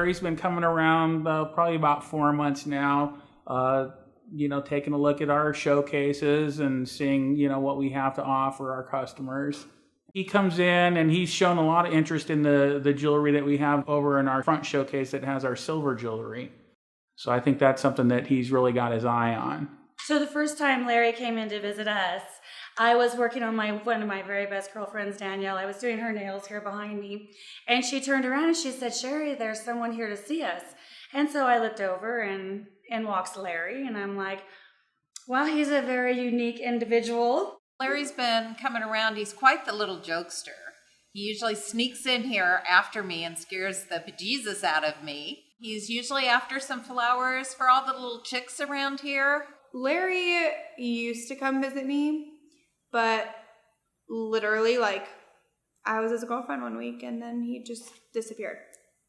Larry's been coming around probably about 4 months now, taking a look at our showcases and seeing, what we have to offer our customers. He comes in and he's shown a lot of interest in the jewelry that we have over in our front showcase that has our silver jewelry. So I think that's something that he's really got his eye on. So the first time Larry came in to visit us, I was working on one of my very best girlfriends, Danielle. I was doing her nails here behind me. And she turned around and she said, "Sherry, there's someone here to see us." And so I looked over and walks Larry. And I'm like, wow, he's a very unique individual. Larry's been coming around. He's quite the little jokester. He usually sneaks in here after me and scares the bejesus out of me. He's usually after some flowers for all the little chicks around here. Larry used to come visit me, but literally, I was his girlfriend one week and then he just disappeared.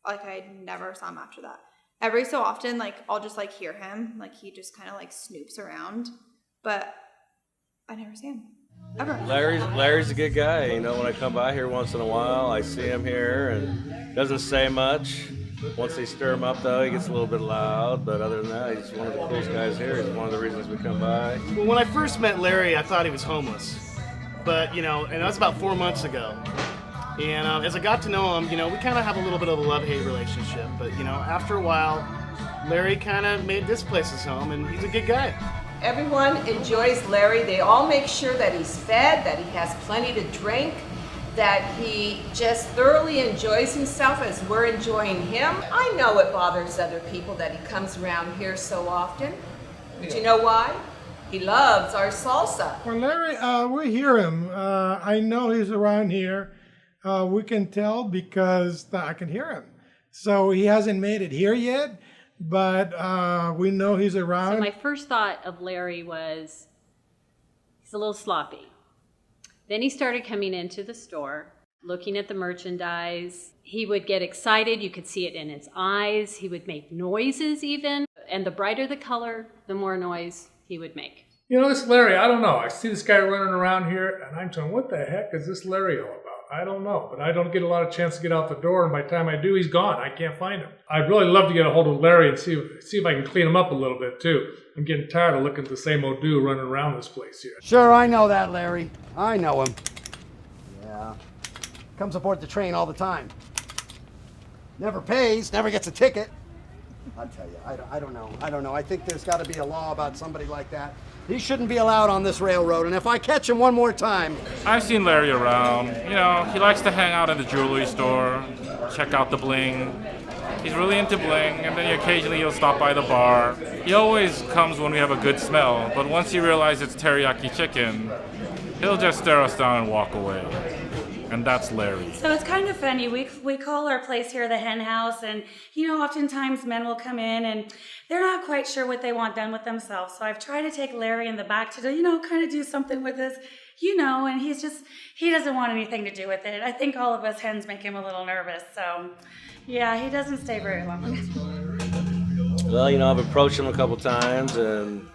I never saw him after that. Every so often, I'll just, hear him. He just kind of, snoops around. But I never see him. Ever. Larry's a good guy. When I come by here once in a while, I see him here and doesn't say much. Once they stir him up, though, he gets a little bit loud. But other than that, he's one of the coolest guys here. He's one of the reasons we come by. Well, when I first met Larry, I thought he was homeless. But, and that was about 4 months ago. And as I got to know him, we kind of have a little bit of a love-hate relationship. But, after a while, Larry kind of made this place his home, and he's a good guy. Everyone enjoys Larry. They all make sure that he's fed, that he has plenty to drink, that he just thoroughly enjoys himself as we're enjoying him. I know it bothers other people that he comes around here so often. But you know why? He loves our salsa. Well, Larry, we hear him. I know he's around here. We can tell because I can hear him. So he hasn't made it here yet, but we know he's around. So my first thought of Larry was, he's a little sloppy. Then he started coming into the store, looking at the merchandise. He would get excited. You could see it in his eyes. He would make noises even. And the brighter the color, the more noise he would make. This Larry, I don't know. I see this guy running around here, and I'm saying, what the heck is this Larry all about? I don't know, but I don't get a lot of chance to get out the door, and by the time I do, he's gone. I can't find him. I'd really love to get a hold of Larry and see if I can clean him up a little bit, too. I'm getting tired of looking at the same old dude running around this place here. Sure, I know that, Larry. I know him. Yeah. Comes aboard the train all the time. Never pays, never gets a ticket. I tell you, I don't know. I think there's got to be a law about somebody like that. He shouldn't be allowed on this railroad, and if I catch him one more time... I've seen Larry around. He likes to hang out at the jewelry store, check out the bling. He's really into bling, and then occasionally he'll stop by the bar. He always comes when we have a good smell, but once he realizes it's teriyaki chicken, he'll just stare us down and walk away. And that's Larry. So it's kind of funny. We call our place here the hen house, and oftentimes men will come in and they're not quite sure what they want done with themselves. So I've tried to take Larry in the back to kind of do something with this, and he doesn't want anything to do with it. I think all of us hens make him a little nervous. So yeah, he doesn't stay very long. Well, I've approached him a couple times and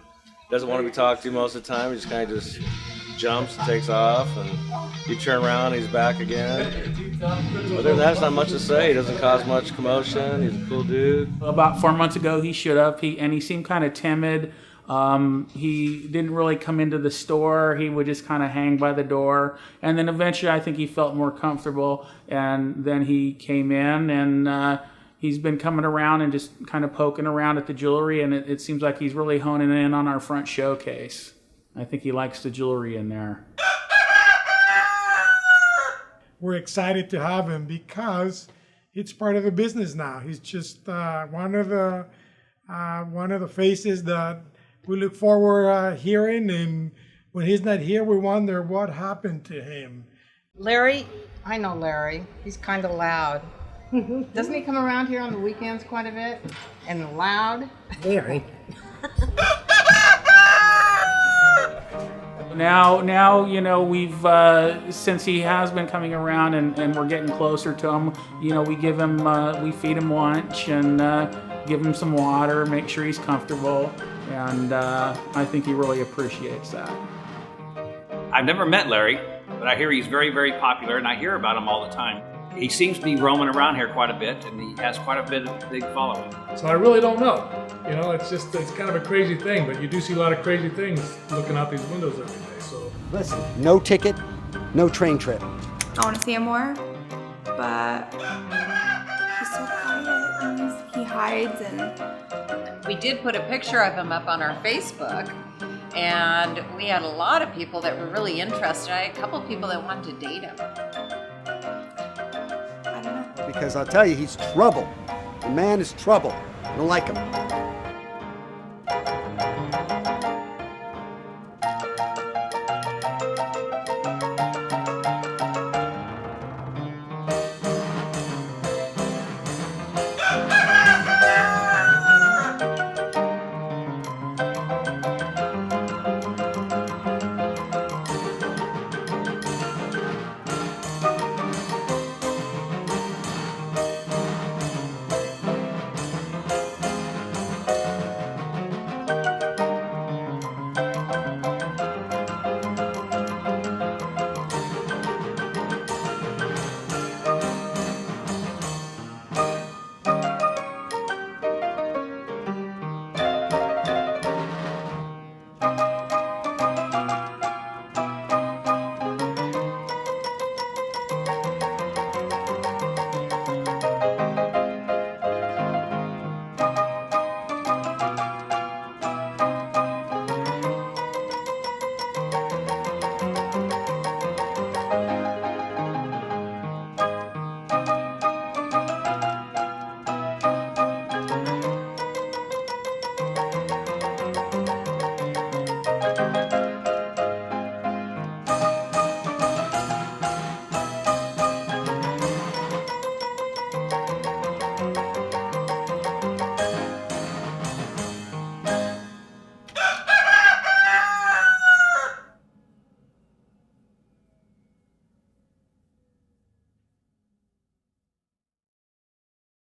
doesn't want to be talked to most of the time. He just kind of jumps and takes off, and you turn around, he's back again. Other than that, there's not much to say. He doesn't cause much commotion. He's a cool dude. About 4 months ago, he showed up, he seemed kind of timid. He didn't really come into the store. He would just kind of hang by the door. And then eventually, I think he felt more comfortable, and then he came in, and he's been coming around and just kind of poking around at the jewelry, and it seems like he's really honing in on our front showcase. I think he likes the jewelry in there. We're excited to have him because it's part of the business now. He's just one of the faces that we look forward hearing, and when he's not here, we wonder what happened to him. Larry, I know Larry. He's kind of loud. Doesn't he come around here on the weekends quite a bit? And loud? Larry. Now, we've since he has been coming around and we're getting closer to him, we give him, we feed him lunch and give him some water, make sure he's comfortable, and I think he really appreciates that. I've never met Larry, but I hear he's very, very popular, and I hear about him all the time. he seems to be roaming around here quite a bit, and he has quite a big following. So I really don't know. You know, it's kind of a crazy thing, but you do see a lot of crazy things looking out these windows every day. So Listen, no ticket, no train trip. I want to see him more, but he's so quiet and he hides and We did put a picture of him up on our Facebook, and we had a lot of people that were really interested. I had a couple of people that wanted to date him. Because I'll tell you, he's trouble. The man is trouble. I don't like him.